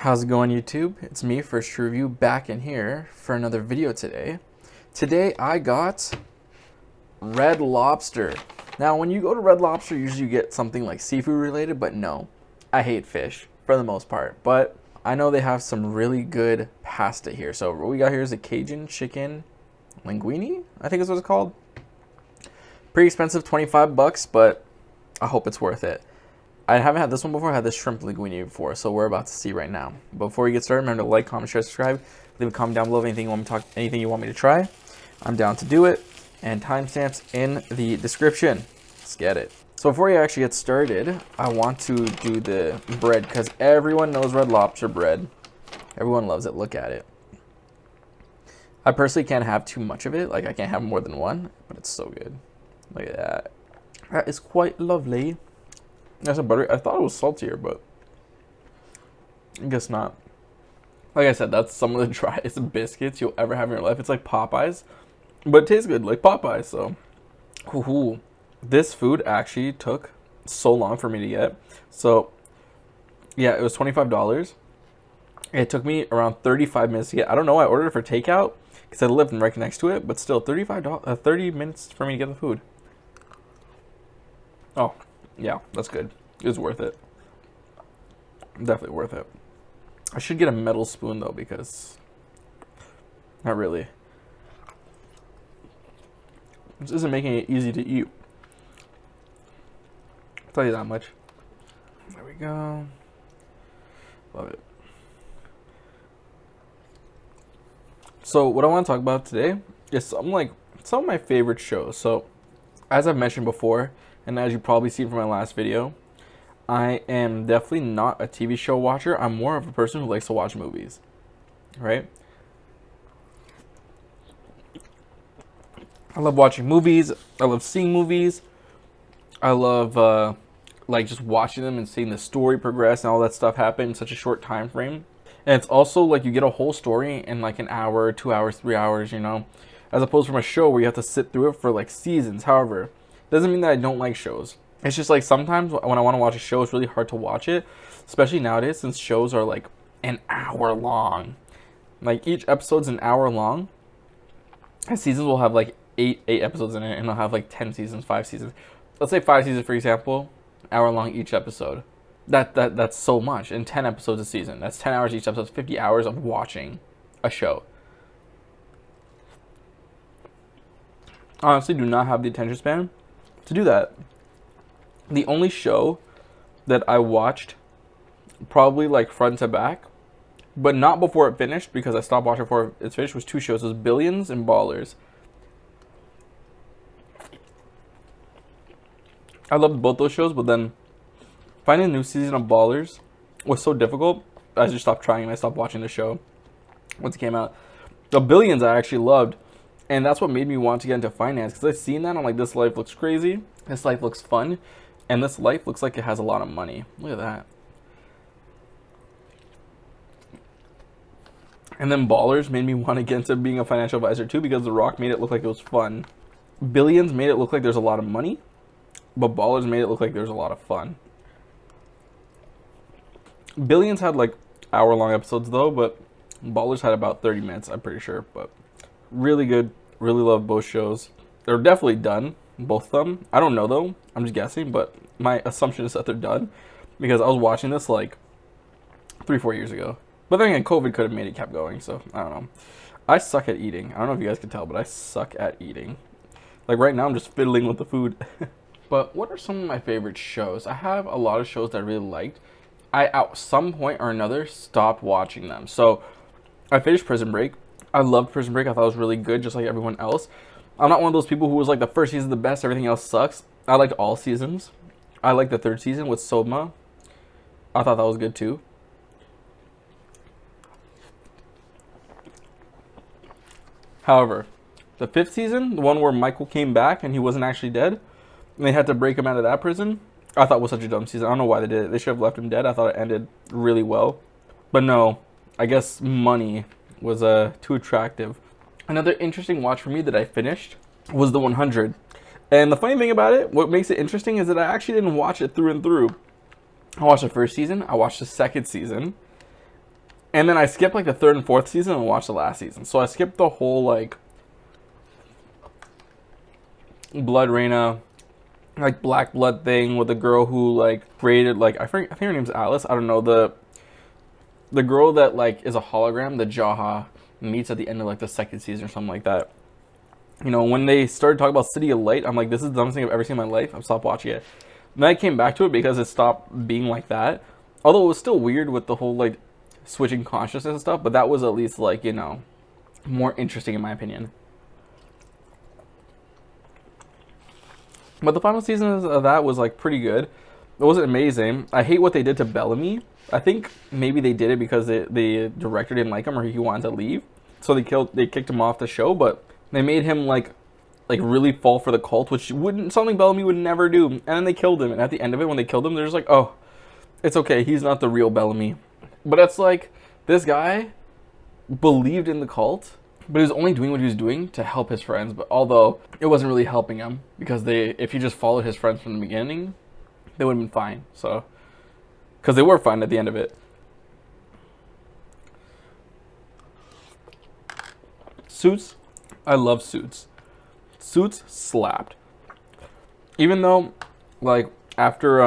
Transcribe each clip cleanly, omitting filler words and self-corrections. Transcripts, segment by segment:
How's it going, YouTube? It's me, First True Review, back in here for another video today. Today I got Red Lobster. Now when you go to Red Lobster, usually you get something like seafood related, but no. I hate fish for the most part, but I know they have some really good pasta here. So what we got here is a Cajun chicken linguine, I think is what it's called. Pretty expensive, 25 bucks, but I hope it's worth it. I haven't had this one before. I had this shrimp linguine before, so we're about to see right now. Before we get started, remember to like, comment, share, subscribe. Leave a comment down below of anything you want me to try. I'm down to do it, and timestamps in the description. Let's get it. So before we actually get started, I want to do the bread because everyone knows Red Lobster bread. Everyone loves it. Look at it. I personally can't have too much of it. Like I can't have more than one, but it's so good. Look at that. That is quite lovely. That's a buttery. I thought it was saltier, but I guess not. Like I said, that's some of the driest biscuits you'll ever have in your life. It's like Popeyes, but it tastes good like Popeyes. So, this food actually took so long for me to get. So, yeah, it was $25. It took me around 35 minutes to get. I don't know why I ordered it for takeout because I lived right next to it, but still, $35, 30 minutes for me to get the food. Oh. Yeah, that's good. It was worth it. Definitely worth it. I should get a metal spoon, though, because... Not really. This isn't making it easy to eat. I'll tell you that much. There we go. Love it. So, what I want to talk about today is some of my favorite shows. So, as I've mentioned before... And as you probably seen from my last video, I am definitely not a TV show watcher. I'm more of a person who likes to watch movies, right? I love watching movies. I love seeing movies. I love just watching them and seeing the story progress and all that stuff happen in such a short time frame. And it's also like you get a whole story in like an hour, 2 hours, 3 hours, you know, as opposed from a show where you have to sit through it for like seasons. However, doesn't mean that I don't like shows. It's just like sometimes when I want to watch a show, it's really hard to watch it, especially nowadays since shows are like an hour long. Like each episode's an hour long. And seasons will have like eight episodes in it, and they'll have like 10 seasons, 5 seasons. Let's say 5 seasons, for example, hour long each episode. That's so much. And 10 episodes a season. That's 10 hours each episode. It's 50 hours of watching a show. Honestly, do not have the attention span to do that. The only show that I watched probably like front to back, but not before it finished because I stopped watching before it's finished, was 2 shows. It was Billions and Ballers. I loved both those shows, but then finding a new season of Ballers was so difficult. I just stopped trying and I stopped watching the show once it came out. The Billions I actually loved. And that's what made me want to get into finance. Because I've seen that, I'm like, this life looks crazy. This life looks fun. And this life looks like it has a lot of money. Look at that. And then Ballers made me want to get into being a financial advisor too. Because The Rock made it look like it was fun. Billions made it look like there's a lot of money. But Ballers made it look like there's a lot of fun. Billions had like hour-long episodes though. But Ballers had about 30 minutes, I'm pretty sure. But... really good. Really love both shows. They're definitely done, both of them. I don't know though. I'm just guessing, but my assumption is that they're done because I was watching this like 3-4 years ago. But then again, COVID could have made it kept going, so I don't know. I suck at eating. I don't know if you guys can tell, but I suck at eating. Like right now, I'm just fiddling with the food. But what are some of my favorite shows? I have a lot of shows that I really liked. I at some point or another stopped watching them. So I finished Prison Break. I loved Prison Break. I thought it was really good, just like everyone else. I'm not one of those people who was like the first season the best, everything else sucks. I liked all seasons. I liked the 3rd season with Soma. I thought that was good too. However, the 5th season, the one where Michael came back and he wasn't actually dead, and they had to break him out of that prison, I thought was such a dumb season. I don't know why they did it. They should have left him dead. I thought it ended really well. But no, I guess money was too attractive. Another interesting watch for me that I finished was The 100. And the funny thing about it, what makes it interesting is that I actually didn't watch it through and through. I watched the first season, I watched the second season, And then I skipped like the third and fourth season and watched the last season. So I skipped the whole like Blood Reina, like Black Blood thing with the girl who like created like I think her name's Alice. I don't know, the girl that like is a hologram that Jaha meets at the end of like the second season or something like that. You know, when they started talking about City of Light, I'm like, this is the dumbest thing I've ever seen in my life. I've stopped watching it. And then I came back to it because it stopped being like that. Although it was still weird with the whole like switching consciousness and stuff, but that was at least like, you know, more interesting in my opinion. But the final season of that was like pretty good. It wasn't amazing. I hate what they did to Bellamy. I think maybe they did it because the director didn't like him or he wanted to leave. So they kicked him off the show, but they made him like really fall for the cult, which wouldn't something Bellamy would never do. And then they killed him. And at the end of it, when they killed him, they're just like, oh, it's okay. He's not the real Bellamy. But it's like this guy believed in the cult, but he was only doing what he was doing to help his friends. But although it wasn't really helping him because if he just followed his friends from the beginning, they would have been fine. So, because they were fine at the end of it. Suits, I love Suits. Suits slapped. Even though, like, after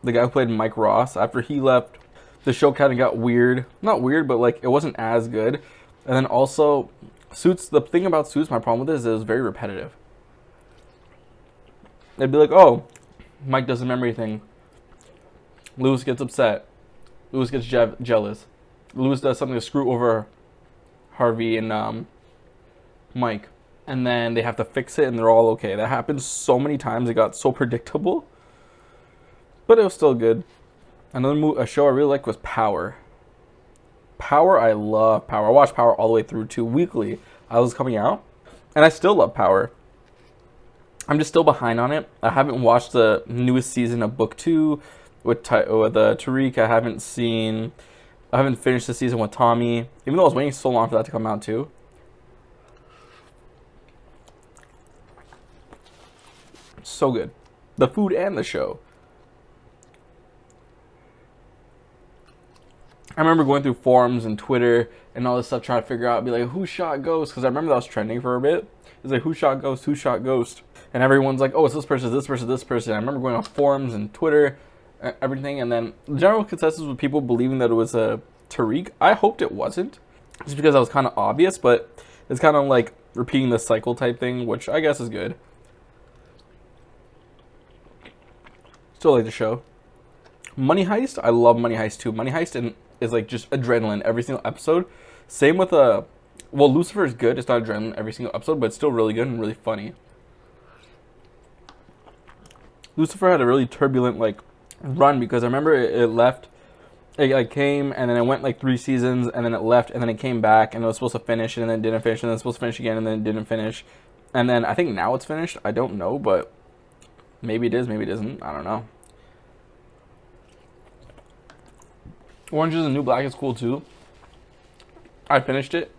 the guy who played Mike Ross, after he left, the show kind of got weird. Not weird, but like it wasn't as good. And then also, Suits, the thing about Suits, my problem with it is it was very repetitive. They'd be like, oh, Mike doesn't remember anything. Louis gets upset. Louis gets jealous. Louis does something to screw over Harvey and Mike. And then they have to fix it and they're all okay. That happened so many times. It got so predictable. But it was still good. A show I really liked was Power. Power, I love Power. I watched Power all the way through to weekly. I was coming out. And I still love Power. I'm just still behind on it. I haven't watched the newest season of Book 2 with Tariq. I haven't finished the season with Tommy. Even though I was waiting so long for that to come out too. So good. The food and the show. I remember going through forums and Twitter and all this stuff trying to figure out, be like, who shot Ghost? Because I remember that was trending for a bit. It's like, who shot Ghost? Who shot Ghost? And everyone's like, oh, it's this person, this person, this person. I remember going on forums and Twitter, everything. And then the general consensus with people believing that it was Tariq. I hoped it wasn't. Just because that was kind of obvious, but it's kind of like repeating the cycle type thing, which I guess is good. Still like the show. Money Heist, I love Money Heist too. Money Heist is like just adrenaline every single episode. Same with well, Lucifer is good. It's not adrenaline every single episode, but it's still really good and really funny. Lucifer had a really turbulent like run because I remember it left. It like came and then it went like 3 seasons and then it left and then it came back and it was supposed to finish and then it didn't finish and then it was supposed to finish again and then it didn't finish. And then I think now it's finished. I don't know, but maybe it is, maybe it isn't. I don't know. Orange is the New Black is cool too. I finished it.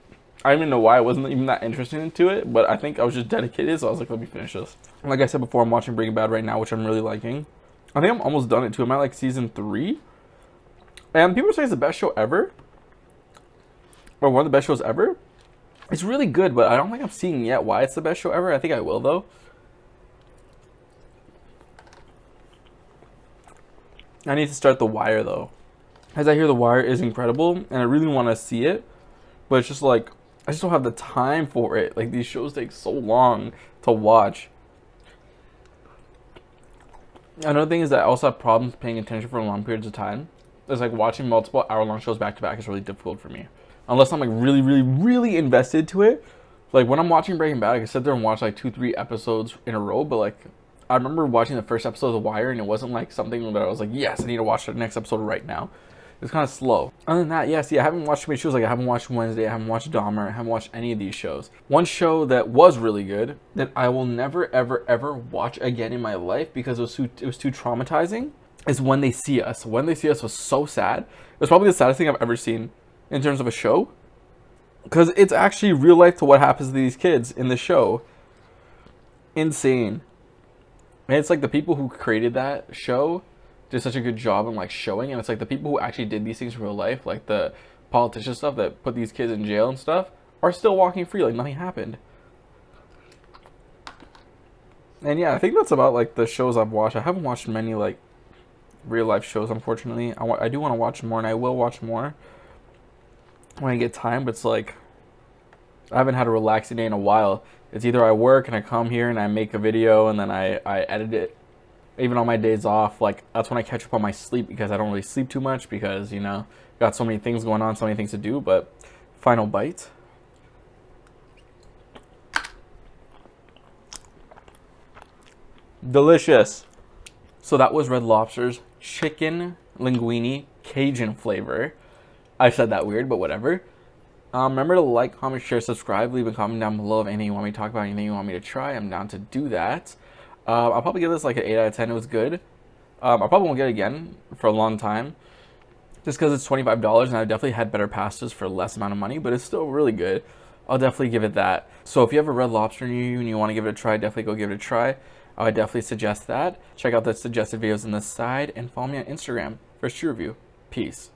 I don't even know why I wasn't even that interested into it, but I think I was just dedicated, so I was like, let me finish this. Like I said before, I'm watching Breaking Bad right now, which I'm really liking. I think I'm almost done it too. I'm at like season 3. And people say it's the best show ever. Or one of the best shows ever. It's really good, but I don't think I'm seeing yet why it's the best show ever. I think I will, though. I need to start The Wire, though. As I hear The Wire is incredible, and I really want to see it. But it's just like, I just don't have the time for it. Like, these shows take so long to watch. Another thing is that I also have problems paying attention for long periods of time. It's like watching multiple hour-long shows back-to-back is really difficult for me. Unless I'm like really, really, really invested to it. Like when I'm watching Breaking Bad, I can sit there and watch like 2-3 episodes in a row. But like, I remember watching the first episode of The Wire and it wasn't like something that I was like, yes, I need to watch the next episode right now. It's kind of slow. Other than that, I haven't watched too many shows. Like I haven't watched Wednesday, I haven't watched Dahmer, I haven't watched any of these shows. One show that was really good that I will never, ever, ever watch again in my life because it was too traumatizing is When They See Us. When They See Us was so sad. It was probably the saddest thing I've ever seen in terms of a show. Because it's actually real life to what happens to these kids in the show. Insane. And it's like the people who created that show did such a good job in like showing, and it's like the people who actually did these things in real life, like the politician stuff that put these kids in jail and stuff are still walking free like nothing happened. And yeah, I think that's about like the shows I've watched. I haven't watched many like real life shows, unfortunately. I do want to watch more, and I will watch more when I get time, but it's like I haven't had a relaxing day in a while. It's either I work and I come here and I make a video and then I edit it. Even on my days off, like that's when I catch up on my sleep, because I don't really sleep too much because, you know, got so many things going on, so many things to do. But final bite. Delicious. So that was Red Lobster's chicken linguine Cajun flavor. I said that weird, but whatever. Remember to like, comment, share, subscribe. Leave a comment down below of anything you want me to talk about, anything you want me to try. I'm down to do that. I'll probably give this like an 8 out of 10. It was good. I probably won't get it again for a long time, just because it's $25, and I've definitely had better pastas for less amount of money, but it's still really good. I'll definitely give it that. So if you have a Red Lobster near you and you want to give it a try, definitely go give it a try. I would definitely suggest that. Check out the suggested videos on this side and follow me on Instagram for a shoe review. Peace.